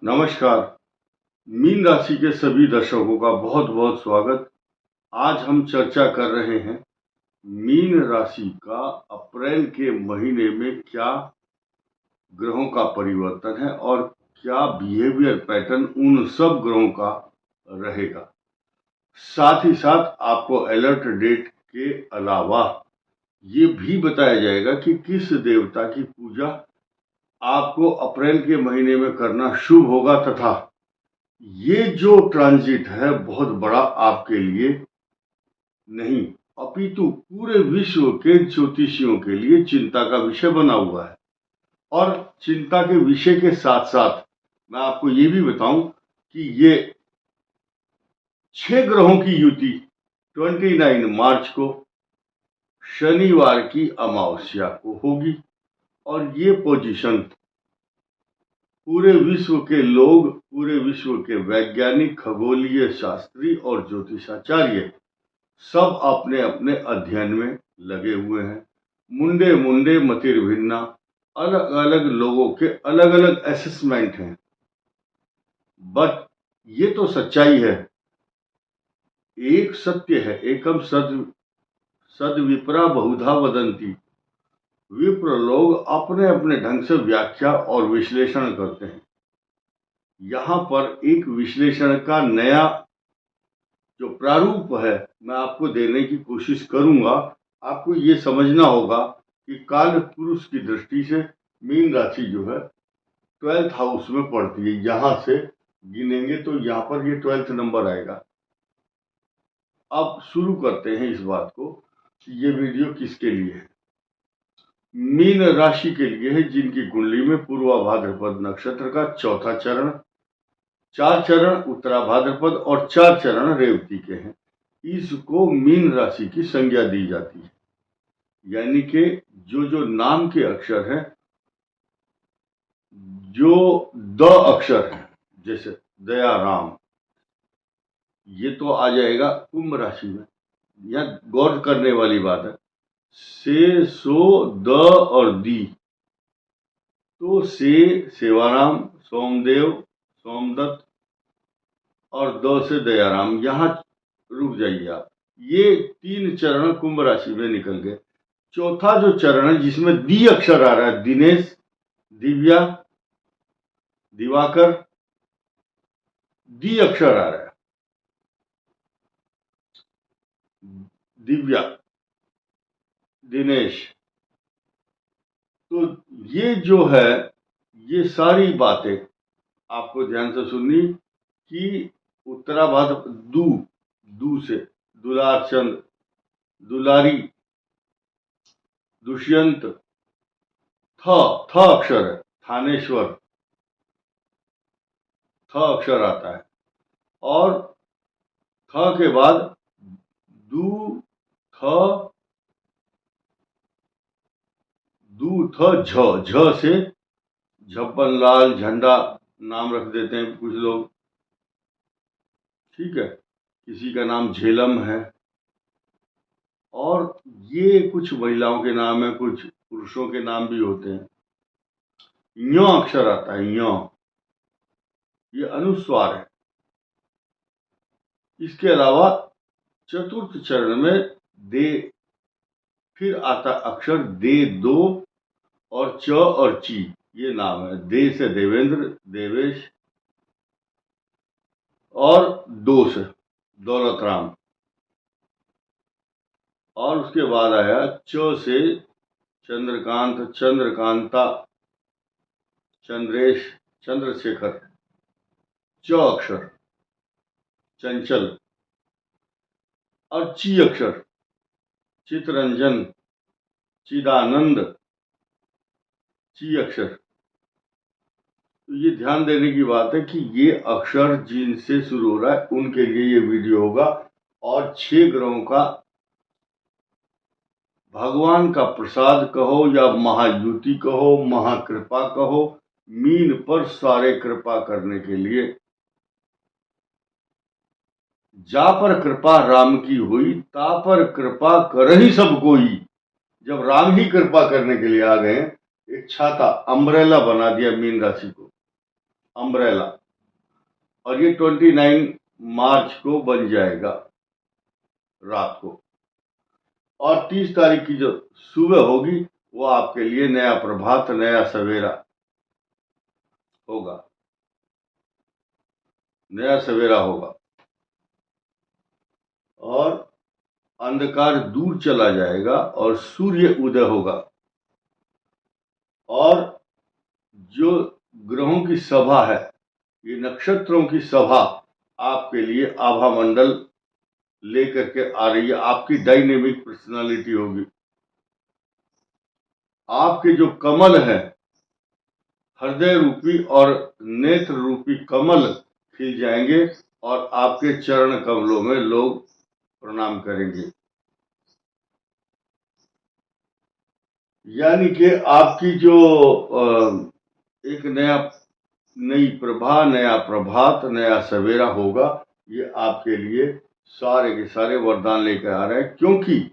नमस्कार। मीन राशि के सभी दर्शकों का बहुत बहुत स्वागत। आज हम चर्चा कर रहे हैं मीन राशि का अप्रैल के महीने में क्या ग्रहों का परिवर्तन है और क्या बिहेवियर पैटर्न उन सब ग्रहों का रहेगा। साथ ही साथ आपको अलर्ट डेट के अलावा ये भी बताया जाएगा कि किस देवता की पूजा आपको अप्रैल के महीने में करना शुभ होगा, तथा ये जो ट्रांजिट है बहुत बड़ा आपके लिए नहीं अपितु पूरे विश्व के ज्योतिषियों के लिए चिंता का विषय बना हुआ है। और चिंता के विषय के साथ साथ मैं आपको ये भी बताऊं कि ये 6 ग्रहों की युति 29 मार्च को शनिवार की अमावस्या को होगी और ये पोजीशन पूरे विश्व के लोग, पूरे विश्व के वैज्ञानिक, खगोलीय शास्त्री और ज्योतिषाचार्य सब अपने अपने अध्ययन में लगे हुए हैं। मुंडे मुंडे मतिर्भिन्ना, अलग अलग लोगों के अलग अलग असेसमेंट हैं, बट ये तो सच्चाई है, एक सत्य है, एकम सद विप्रा बहुधा वदंती। विप्र लोग अपने अपने ढंग से व्याख्या और विश्लेषण करते हैं। यहाँ पर एक विश्लेषण का नया जो प्रारूप है मैं आपको देने की कोशिश करूंगा। आपको ये समझना होगा कि काल पुरुष की दृष्टि से मीन राशि जो है 12th हाउस में पड़ती है। यहां से गिनेंगे तो यहाँ पर ये 12th नंबर आएगा। अब शुरू करते हैं इस बात को कि ये वीडियो किसके लिए है। मीन राशि के लिए है जिनकी कुंडली में पूर्वा भाद्रपद नक्षत्र का चौथा चरण, 4 चरण उत्तरा भाद्रपद और 4 चरण रेवती के हैं। इसको मीन राशि की संज्ञा दी जाती है, यानी कि जो नाम के अक्षर हैं, जो द अक्षर है, जैसे दया राम, ये तो आ जाएगा कुंभ राशि में। यह गौर करने वाली बात है, से सो द और दी, तो से सेवाराम, सोमदेव, सोमदत्त और द से दयाराम। यहाँ रुक जाइए आप, ये 3 चरण कुंभ राशि में निकल गए। चौथा जो चरण है जिसमें दी अक्षर आ रहा है, दिनेश, दिव्या, दिवाकर, दी अक्षर आ रहा है, दिव्या, दिनेश। तो ये जो है, ये सारी बातें आपको ध्यान से सुननी कि उत्तरा भाद्रपद दू से दुलार चंद, दुलारी, दुष्यंत, थ अक्षर है, थानेश्वर, थ अक्षर आता है। और थ के बाद दू थ झ से झप्पन लाल, झंडा नाम रख देते हैं कुछ लोग, ठीक है। किसी का नाम झेलम है, और ये कुछ महिलाओं के नाम है, कुछ पुरुषों के नाम भी होते हैं। ञ अक्षर आता है, ञ, ये अनुस्वार है। इसके अलावा चतुर्थ चरण में दे, फिर आता अक्षर दे, दो और च और ची, ये नाम है। दे से देवेंद्र, देवेश, और दो से दौलत राम, और उसके बाद आया च से चंद्रकांत, चंद्रकांता, चंद्रेश, चंद्रशेखर, च अक्षर चंचल, और ची अक्षर चितरंजन, चिदानंद, ची अक्षर। तो ये ध्यान देने की बात है कि ये अक्षर जिनसे शुरू हो रहा है उनके लिए ये वीडियो होगा। और 6 ग्रहों का भगवान का प्रसाद कहो या महायुति कहो, महाकृपा कहो, मीन पर सारे कृपा करने के लिए। जा पर कृपा राम की हुई, ता पर कृपा कर ही सब कोई। जब राम ही कृपा करने के लिए आ गए, एक छाता, अम्ब्रेला बना दिया मीन राशि को। अम्ब्रेला, और ये 29 मार्च को बन जाएगा रात को। और 30 तारीख की जो सुबह होगी वो आपके लिए नया प्रभात, नया सवेरा होगा, नया सवेरा होगा, और अंधकार दूर चला जाएगा और सूर्य उदय होगा। और जो ग्रहों की सभा है, ये नक्षत्रों की सभा आपके लिए आभा मंडल लेकर के आ रही है। आपकी डायनेमिक पर्सनालिटी होगी। आपके जो कमल है, हृदय रूपी और नेत्र रूपी कमल खिल जाएंगे और आपके चरण कमलों में लोग प्रणाम करेंगे। यानी कि आपकी जो एक नई प्रभा, नया प्रभात, नया सवेरा होगा, ये आपके लिए सारे के सारे वरदान लेकर आ रहे हैं। क्योंकि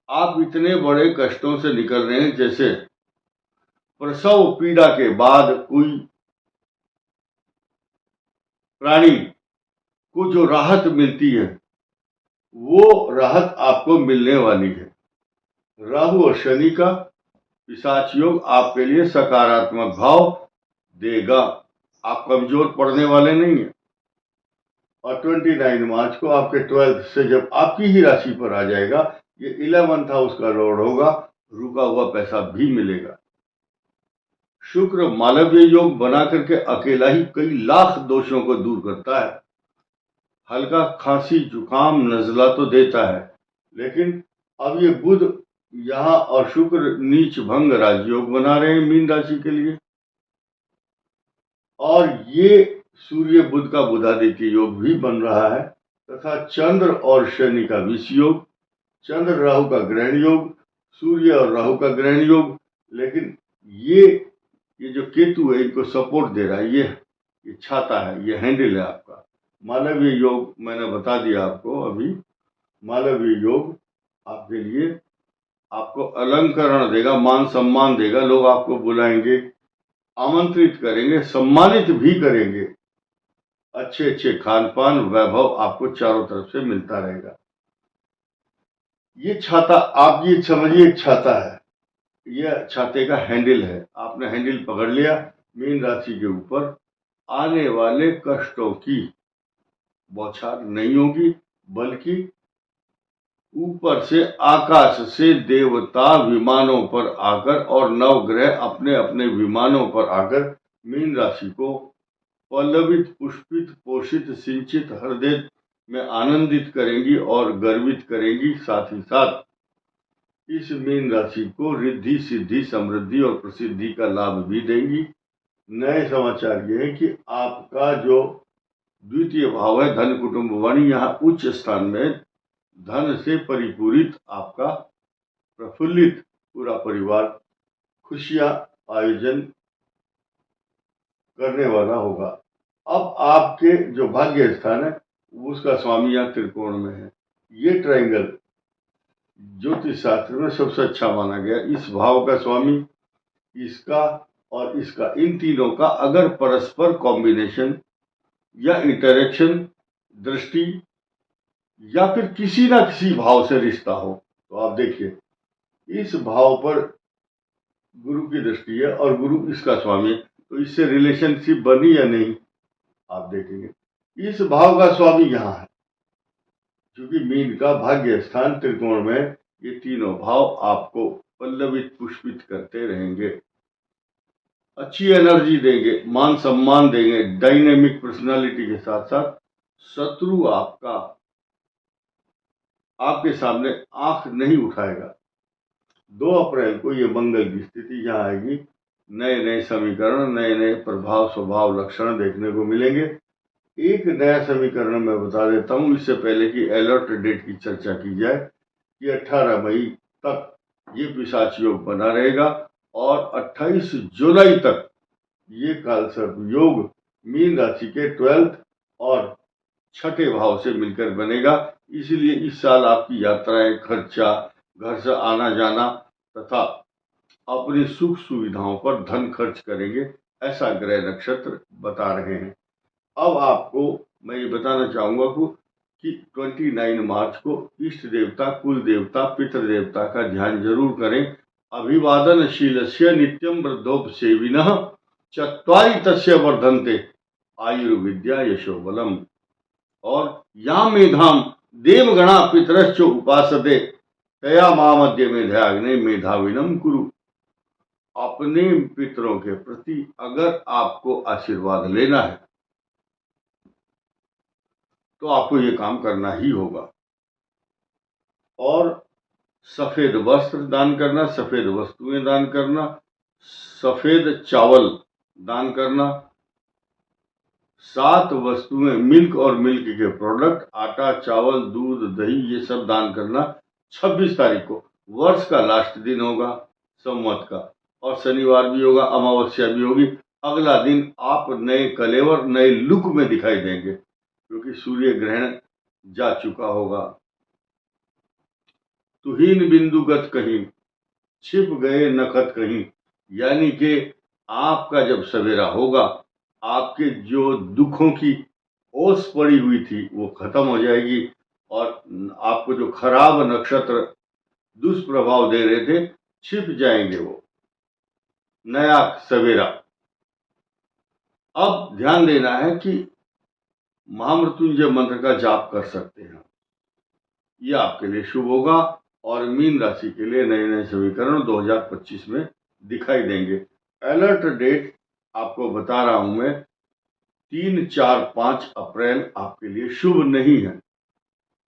आप इतने बड़े कष्टों से निकल रहे हैं, जैसे प्रसव पीड़ा के बाद कोई प्राणी को जो राहत मिलती है, वो राहत आपको मिलने वाली है। राहु और शनि का पिशाच योग आपके लिए सकारात्मक भाव देगा। आप कमजोर पड़ने वाले नहीं हैं। और 29 मार्च को आपके 12th से जब आपकी ही राशि पर आ जाएगा, ये 11th हाउस का लॉर्ड होगा, रुका हुआ पैसा भी मिलेगा। शुक्र मालव्य योग बना करके अकेला ही कई लाख दोषों को दूर करता है। हल्का खांसी, जुकाम, नजला तो देता है, लेकिन अब ये बुध यहाँ और शुक्र नीच भंग राजयोग बना रहे हैं मीन राशि के लिए। और ये सूर्य बुध का बुधादित्य योग भी बन रहा है, तथा चंद्र और शनि का विष योग, चंद्र राहु का ग्रहण योग, सूर्य और राहु का ग्रहण योग। लेकिन ये जो केतु है, इनको सपोर्ट दे रहा है, ये छाता है, ये हैंडल है आपका। मालवीय योग मैंने बता दिया आपको अभी। मालवीय योग आपके लिए आपको अलंकरण देगा, मान सम्मान देगा, लोग आपको बुलाएंगे, आमंत्रित करेंगे, सम्मानित भी करेंगे। अच्छे अच्छे खान पान, वैभव आपको चारों तरफ से मिलता रहेगा। ये छाता, आप ये समझिए छाता है, यह छाते का हैंडल है। आपने हैंडल पकड़ लिया, मीन राशि के ऊपर आने वाले कष्टों की बौछार नहीं होगी, बल्कि ऊपर से आकाश से देवता विमानों पर आकर और नवग्रह अपने अपने विमानों पर आकर मीन राशि को पल्लवित, पुष्पित, पोषित, सिंचित, हृदय में आनंदित करेंगी और गर्वित करेंगी। साथ ही साथ इस मीन राशि को रिद्धि, सिद्धि, समृद्धि और प्रसिद्धि का लाभ भी देंगी। नए समाचार ये है कि आपका जो द्वितीय भाव है, धन कुटुंब वाणी, यहाँ उच्च स्थान में धन से परिपूरित, आपका प्रफुल्लित पूरा परिवार खुशियां आयोजन करने वाला होगा। अब आपके जो भाग्य स्थान है, उसका स्वामी यहाँ त्रिकोण में है। ये ट्रायंगल ज्योतिष शास्त्र में सबसे अच्छा माना गया। इस भाव का स्वामी, इसका और इसका, इन तीनों का अगर परस्पर कॉम्बिनेशन या इंटरेक्शन, दृष्टि, या फिर किसी ना किसी भाव से रिश्ता हो, तो आप देखिए इस भाव पर गुरु की दृष्टि है और गुरु इसका स्वामी है, तो इससे रिलेशनशिप बनी या नहीं, आप देखेंगे। इस भाव का स्वामी यहाँ है, क्योंकि मीन का भाग्य स्थान त्रिकोण में, ये तीनों भाव आपको पल्लवित, पुष्पित करते रहेंगे, अच्छी एनर्जी देंगे, मान सम्मान देंगे, डायनेमिक पर्सनालिटी के साथ साथ शत्रु आपके सामने आंख नहीं उठाएगा। 2 अप्रैल को ये मंगल की स्थिति यहाँ आएगी। नए नए समीकरण, नए नए प्रभाव, स्वभाव, लक्षण देखने को मिलेंगे। एक नया समीकरण मैं बता देता हूँ, इससे पहले कि अलर्ट डेट की चर्चा की जाए, कि 18 मई तक ये पिशाच योग बना रहेगा और 28 जुलाई तक ये कालसर्प योग मीन राशि के 12th और 6ठे भाव से मिलकर बनेगा। इसलिए इस साल आपकी यात्राएं, खर्चा, घर से आना जाना तथा अपनी सुख सुविधाओं पर धन खर्च करेंगे, ऐसा ग्रह नक्षत्र बता रहे हैं। अब आपको मैं ये बताना चाहूंगा कि 29 मार्च को इष्ट देवता, कुल देवता, पितृ देवता का ध्यान जरूर करें। अभिवादनशीलस्य नित्यं वृद्धोपसेविनः चत्वारि तस्य वर्धन्ते आयुर्विद्या यशोबलम। और या मेधाम देवगणा पितरश्च उपासते तया मामद्य मेधाग्ने मेधाविनम कुरु। अपने पितरों के प्रति अगर आपको आशीर्वाद लेना है तो आपको ये काम करना ही होगा। और सफेद वस्त्र दान करना, सफेद वस्तुएं दान करना, सफेद चावल दान करना, 7 वस्तुएं मिल्क और मिल्क के प्रोडक्ट, आटा, चावल, दूध, दही, ये सब दान करना 26 तारीख को। वर्ष का लास्ट दिन होगा संवत का, और शनिवार भी होगा, अमावस्या भी होगी। अगला दिन आप नए कलेवर, नए लुक में दिखाई देंगे क्योंकि सूर्य ग्रहण जा चुका होगा। तुहीन बिंदुगत कहीं, छिप गए नखत कहीं, यानी कि आपका जब सवेरा होगा, आपके जो दुखों की ओस पड़ी हुई थी वो खत्म हो जाएगी, और आपको जो खराब नक्षत्र दुष्प्रभाव दे रहे थे छिप जाएंगे वो। नया सवेरा। अब ध्यान देना है कि महामृत्युंजय मंत्र का जाप कर सकते हैं, ये आपके लिए शुभ होगा। और मीन राशि के लिए नए नए समीकरण 2025 में दिखाई देंगे। अलर्ट डेट आपको बता रहा हूं मैं, 3, 4, 5 अप्रैल आपके लिए शुभ नहीं है।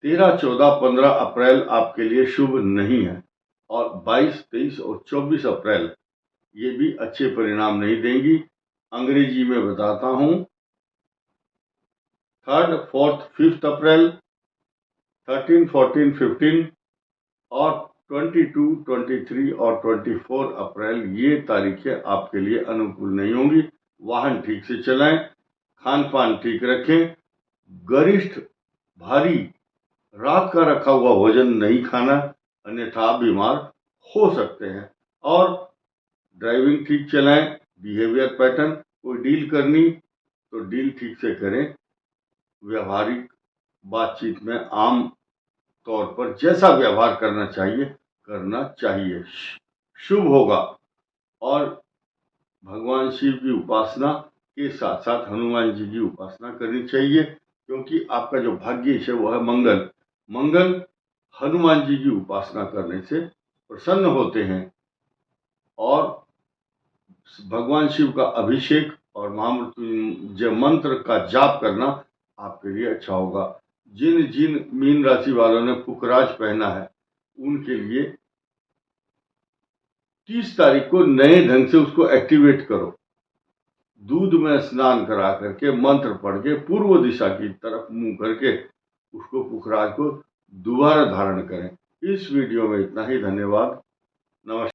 13, 14, 15 अप्रैल आपके लिए शुभ नहीं है। और 22, 23 और 24 अप्रैल ये भी अच्छे परिणाम नहीं देंगी। अंग्रेजी में बताता हूं, 3, 4, 5 अप्रैल, 13, 14, 15 और 22, 23 और 24 अप्रैल ये तारीखें आपके लिए अनुकूल नहीं होंगी। वाहन ठीक से चलाएं, खान पान ठीक रखें, गरिष्ठ भारी रात का रखा हुआ भोजन नहीं खाना, अन्यथा आप बीमार हो सकते हैं। और ड्राइविंग ठीक चलाएं, बिहेवियर पैटर्न, कोई डील करनी तो डील ठीक से करें। व्यवहारिक बातचीत में आम तौर पर जैसा व्यवहार करना चाहिए, शुभ होगा। और भगवान शिव की उपासना के साथ साथ हनुमान जी की उपासना करनी चाहिए, क्योंकि आपका जो भाग्य है वो है मंगल। मंगल हनुमान जी की उपासना करने से प्रसन्न होते हैं, और भगवान शिव का अभिषेक और महामृत्युंजय मंत्र का जाप करना आपके लिए अच्छा होगा। जिन जिन मीन राशि वालों ने पुखराज पहना है उनके लिए 30 तारीख को नए ढंग से उसको एक्टिवेट करो। दूध में स्नान करा करके, मंत्र पढ़ के, पूर्व दिशा की तरफ मुंह करके उसको पुखराज को दोबारा धारण करें। इस वीडियो में इतना ही। धन्यवाद। नमस्कार।